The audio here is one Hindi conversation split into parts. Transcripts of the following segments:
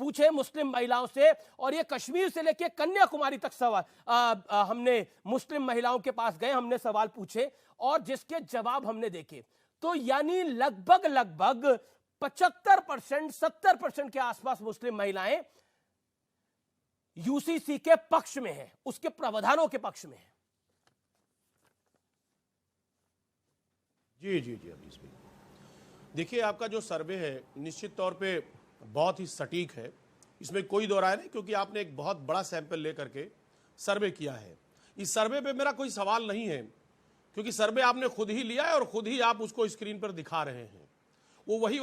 पूछे मुस्लिम महिलाओं से, और ये कश्मीर से लेकर कन्याकुमारी तक सवाल हमने मुस्लिम महिलाओं के पास गए, हमने सवाल पूछे और जिसके जवाब हमने देखे, तो यानी लगभग 75% 70% के आसपास मुस्लिम महिलाएं यूसीसी के पक्ष में है, उसके प्रावधानों के पक्ष में है। जी जी जी अभी देखिए, आपका जो सर्वे है निश्चित तौर पे बहुत ही सटीक है, इसमें कोई दो राय नहीं, क्योंकि आपने एक बहुत बड़ा सैंपल लेकर के सर्वे किया है। इस सर्वे पे मेरा कोई सवाल नहीं है, क्योंकि सर्वे आपने खुद ही लिया है और खुद ही आप उसको स्क्रीन पर दिखा रहे हैं। वो वही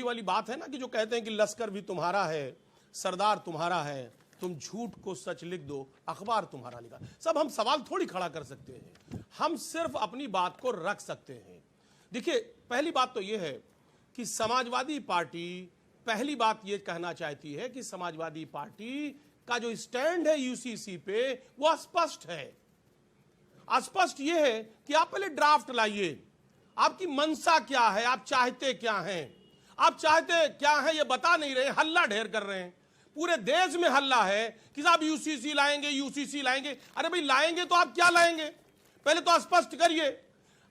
वाली बात है ना कि जो कहते हैं कि लश्कर भी तुम्हारा है, सरदार तुम्हारा है, तुम झूठ को सच लिख दो, अखबार तुम्हारा लिखा। सब हम सवाल थोड़ी खड़ा कर सकते हैं, हम सिर्फ अपनी बात को रख सकते हैं। देखिए, पहली बात तो यह है कि समाजवादी पार्टी पहली बात यह कहना चाहती है कि समाजवादी पार्टी का जो स्टैंड है यूसीसी पे वो स्पष्ट है। स्पष्ट यह है कि आप पहले ड्राफ्ट लाइए, आपकी मंशा क्या है, आप चाहते क्या हैं, आप चाहते क्या हैं ये बता नहीं रहे, हल्ला ढेर कर रहे हैं। पूरे देश में हल्ला है कि साहब यूसीसी लाएंगे, यूसीसी लाएंगे। अरे भाई लाएंगे तो आप क्या लाएंगे, पहले तो स्पष्ट करिए।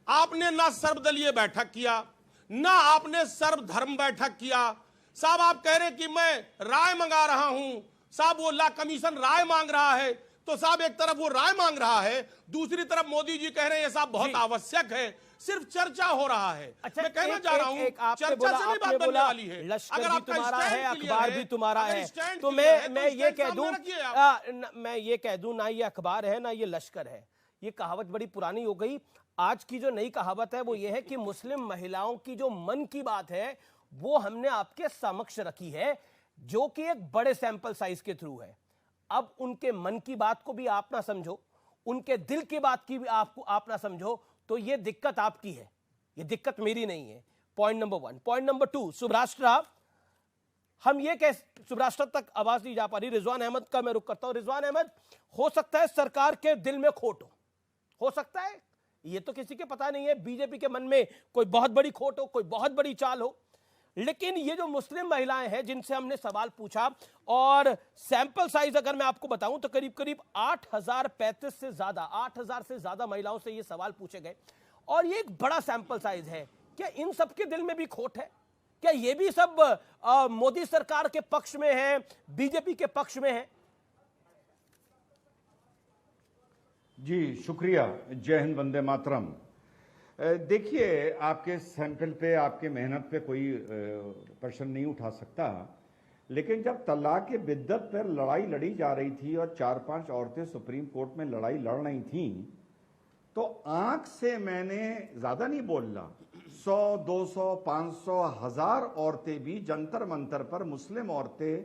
आपने ना सर्वदलीय बैठक किया, ना आपने सर्वधर्म बैठक किया। साहब आप कह रहे कि मैं राय मंगा रहा हूं, साहब वो ला कमीशन राय मांग रहा है, तो साहब एक तरफ वो राय मांग रहा है, दूसरी तरफ मोदी जी कह रहे हैं ये साहब बहुत आवश्यक है, सिर्फ चर्चा हो रहा है। अच्छा, मैं कहना चाह रहा हूं चर्चा से नहीं बात बनने वाली है। लश्कर भी तुम्हारा है, अखबार भी तुम्हारा है, तो मैं ये कह दूं ना ये अखबार है ना ये लश्कर है। ये कहावत बड़ी पुरानी हो गई। आज की जो नई कहावत है वो ये है कि मुस्लिम महिलाओं की जो मन की बात है वो हमने आपके समक्ष रखी है, जो कि एक बड़े सैंपल साइज के थ्रू है। अब उनके मन की बात को भी आप ना समझो, उनके दिल की बात की भी आप ना समझो, तो ये दिक्कत आपकी है, ये दिक्कत मेरी नहीं है। Point number 1। पॉइंट नंबर 2, सुभराष्ट्र, हम ये कह, सुभराष्ट्र तक आवाज नहीं जा पा रही। रिजवान अहमद का मैं रुख करता हूं। रिजवान अहमद, हो सकता है सरकार के दिल में खोट हो सकता है, ये तो किसी के पता नहीं है, बीजेपी के मन में कोई बहुत बड़ी खोट हो, कोई बहुत बड़ी चाल हो, लेकिन ये जो मुस्लिम महिलाएं हैं जिनसे हमने सवाल पूछा, और सैंपल साइज अगर मैं आपको बताऊं तो करीब करीब 8035 से ज्यादा 8000 से ज्यादा महिलाओं से ये सवाल पूछे गए, और ये एक बड़ा सैंपल साइज है। क्या इन सबके दिल में भी खोट है? क्या ये भी सब मोदी सरकार के पक्ष में है, बीजेपी के पक्ष में है? जी शुक्रिया, जय हिंद, वंदे मातरम। देखिए, आपके सैंपल पे, आपके मेहनत पे कोई प्रश्न नहीं उठा सकता, लेकिन जब तलाक के बिद्दत पर लड़ाई लड़ी जा रही थी और 4-5 औरतें सुप्रीम कोर्ट में लड़ाई लड़ रही थीं, तो आंख से मैंने ज्यादा नहीं बोल रहा, 100, 200, 500, 1000 औरतें भी जंतर मंतर पर, मुस्लिम औरतें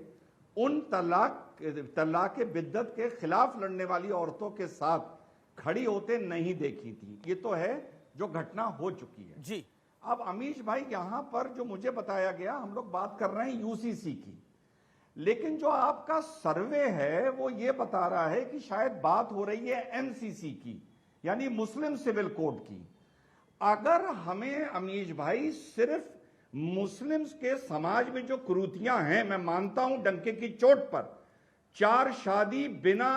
उन तलाक के बिद्दत के खिलाफ लड़ने वाली औरतों के साथ खड़ी होते नहीं देखी थी। ये तो है जो घटना हो चुकी है जी। अब अमीश भाई, यहां पर जो मुझे बताया गया, हम लोग बात कर रहे हैं यूसीसी की, लेकिन जो आपका सर्वे है वो ये बता रहा है कि शायद बात हो रही है एमसीसी की, यानी मुस्लिम सिविल कोड की। अगर हमें अमीश भाई सिर्फ मुस्लिम्स के समाज में जो कुरीतियां हैं, मैं मानता हूं डंके की चोट पर, 4 शादी बिना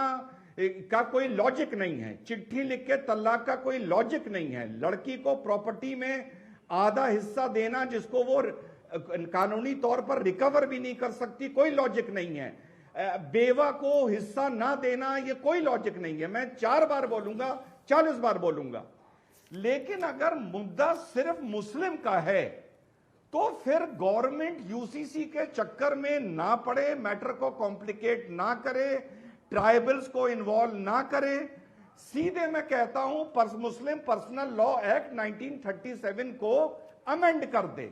का कोई लॉजिक नहीं है, चिट्ठी लिख के तलाक का कोई लॉजिक नहीं है, लड़की को प्रॉपर्टी में आधा हिस्सा देना जिसको वो कानूनी तौर पर रिकवर भी नहीं कर सकती, कोई लॉजिक नहीं है, बेवा को हिस्सा ना देना, ये कोई लॉजिक नहीं है। मैं 4 बार बोलूंगा, 40 बार बोलूंगा, लेकिन अगर मुद्दा सिर्फ मुस्लिम का है तो फिर गवर्नमेंट यूसीसी के चक्कर में ना पड़े, मैटर को कॉम्प्लिकेट ना करे, ट्राइबल्स को इन्वॉल्व ना करे, सीधे मैं कहता हूं मुस्लिम पर्सनल लॉ एक्ट 1937 को अमेंड कर दे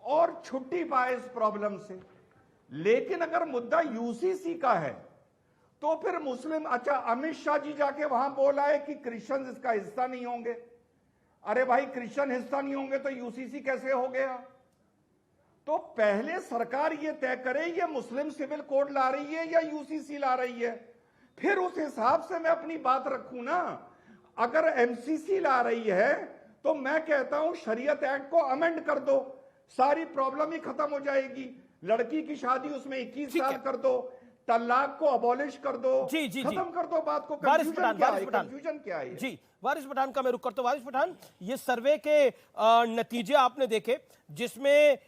और छुट्टी पाए इस प्रॉब्लम से। लेकिन अगर मुद्दा यूसीसी का है तो फिर मुस्लिम, अच्छा अमित शाह जी जाके वहां बोला है कि क्रिश्चियन इसका हिस्सा नहीं होंगे। अरे भाई, क्रिश्चियन हिस्सा नहीं होंगे तो यूसीसी कैसे हो गया? तो पहले सरकार ये तय करे ये मुस्लिम सिविल कोड ला रही है या यूसीसी ला रही है, फिर उस हिसाब से मैं अपनी बात रखूं ना। अगर एमसीसी ला रही है तो मैं कहता हूं शरीयत एक्ट को अमेंड कर दो, सारी प्रॉब्लम ही खत्म हो जाएगी। लड़की की शादी उसमें 21 ठीक साल है। कर दो, तलाक को अबॉलिश कर दो, जी, जी, जी। खत्म कर दो बात को। वारिस कंफ्यूजन पठान, क्या वारिस है? पठान। कंफ्यूजन क्या है? जी, वारिस पठान का मैं रुक करता हूं। वारिस पठान, ये सर्वे के नतीजे आपने देखे, जिसमें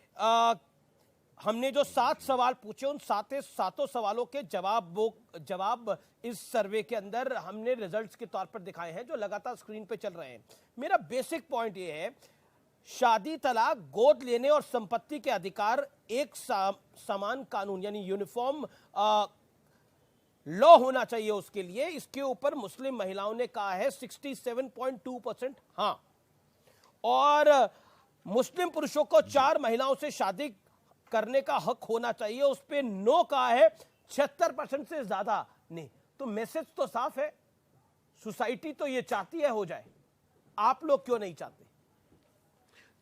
हमने जो 7 सवाल पूछे, उन सातों सवालों के जवाब इस सर्वे के अंदर हमने रिजल्ट्स के तौर पर दिखाए हैं, जो लगातार स्क्रीन पे चल रहे हैं। मेरा बेसिक पॉइंट ये है, शादी, तलाक, गोद लेने और संपत्ति के अधिकार एक समान कानून यानी यूनिफॉर्म लॉ होना चाहिए उसके लिए। इसके ऊपर मुस्लिम महिलाओं ने कहा है 67.2% हां, और मुस्लिम पुरुषों को 4 महिलाओं से शादी करने का हक होना चाहिए, उस पर नो कहा है 76% से ज्यादा नहीं। तो मैसेज तो साफ है, सोसाइटी तो ये चाहती है हो जाए, आप लोग क्यों नहीं चाहते?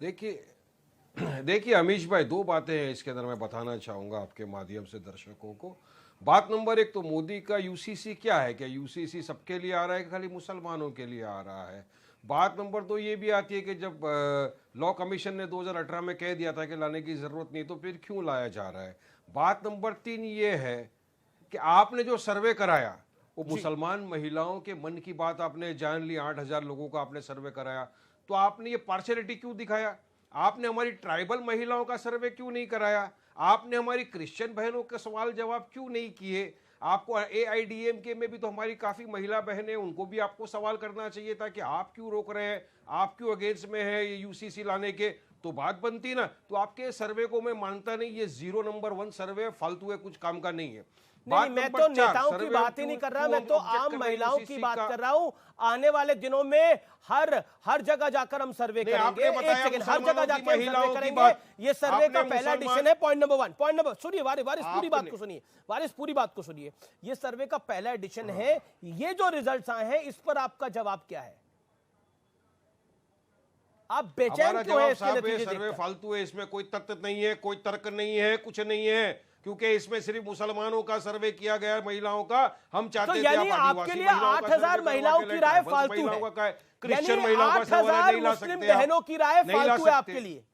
देखिए अमीश भाई, 2 बातें हैं इसके अंदर मैं बताना चाहूंगा आपके माध्यम से दर्शकों को। बात नंबर 1 तो मोदी का यूसीसी क्या है? क्या यूसीसी सबके लिए आ रहा है कि खाली मुसलमानों के लिए आ रहा है? बात नंबर 2 ये भी आती है कि जब लॉ कमीशन ने 2018 में कह दिया था कि लाने की जरूरत नहीं, तो फिर क्यों लाया जा रहा है? बात नंबर 3 ये है कि आपने जो सर्वे कराया वो मुसलमान महिलाओं के मन की बात आपने जान ली। 8,000 लोगों का आपने सर्वे कराया, तो आपने ये पार्शियलिटी क्यों दिखाया? आपने हमारी ट्राइबल महिलाओं का सर्वे क्यों नहीं कराया? आपने हमारी क्रिश्चियन बहनों के सवाल जवाब क्यों नहीं किए? आपको एआईडीएमके में भी तो हमारी काफी महिला बहनें, उनको भी आपको सवाल करना चाहिए था कि आप क्यों रोक रहे हैं, आप क्यों अगेंस्ट में है ये यूसीसी लाने के, तो बात बनती ना। तो आपके सर्वे को मैं मानता नहीं, ये 0 नंबर 1 सर्वे फालतू है, कुछ काम का नहीं है। नहीं, मैं तो नेताओं की बात ही नहीं कर रहा, मैं तो आम महिलाओं की बात कर रहा हूं। आने वाले दिनों में हर जगह जाकर हम सर्वे करेंगे। एक सेकंड, हर जगह जाकर हम सर्वे करेंगे। ये सर्वे का पहला एडिशन है। पॉइंट नंबर सुनिए, वारिस पूरी बात को सुनिए, वारिस पूरी बात को सुनिए। ये सर्वे का पहला एडिशन है। ये जो रिजल्ट्स आए हैं, इस पर आपका जवाब क्या है? आप बेचैन क्यों है इसके नतीजे सर्वे देखकर? फालतू है, इसमें कोई तथ्य नहीं है, कोई तर्क नहीं है, कुछ नहीं है, क्योंकि इसमें सिर्फ मुसलमानों का सर्वे किया गया है, महिलाओं का। हम चाहते तो थे यानी आप आपके आदिवासी लिए महिलाओं का 8,000 सर्वे महिलाओं करवा की के राय ले, फालतू महिलाओं है। का है, क्रिश्चियन यानी महिलाओं का सर्वे 8,000 नहीं ला मुस्लिम सकते आप। बहनों की राय नहीं ला फालतू है आपके सकते। लिए।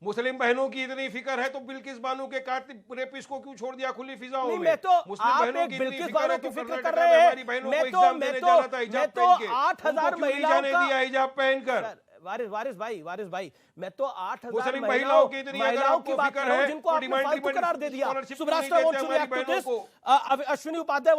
मुस्लिम बहनों की इतनी फिक्र है तो बिल्किस बानो के रेपिस्ट को क्यों छोड़ दिया खुली फिजाओं नहीं, में? मैं तो मुस्लिम आप बहनों एक की इतनी बिल्किस फिक्र बानो है की तो फिक्र कर्नाटक कर में रहे हैं। हमारी बहनों को एग्जाम देने जाना था हिजाब पहन के, 8,000 उनको क्यों नहीं महिलाओं जाने का दिया हिजाब पहनकर? वारिस भाई, मैं तो 8,000 मुस्लिम महिलाओं की इतनी अगर महिलाओं की आपको बात कर फिक्र रहा हूं, है जिनको तो आपने फालतू करार दे दिया। स्कॉलरशिप सुब्रास्टा नहीं wants देते to हमारी react to बहनों this. को। अश्विनी उपाध्याय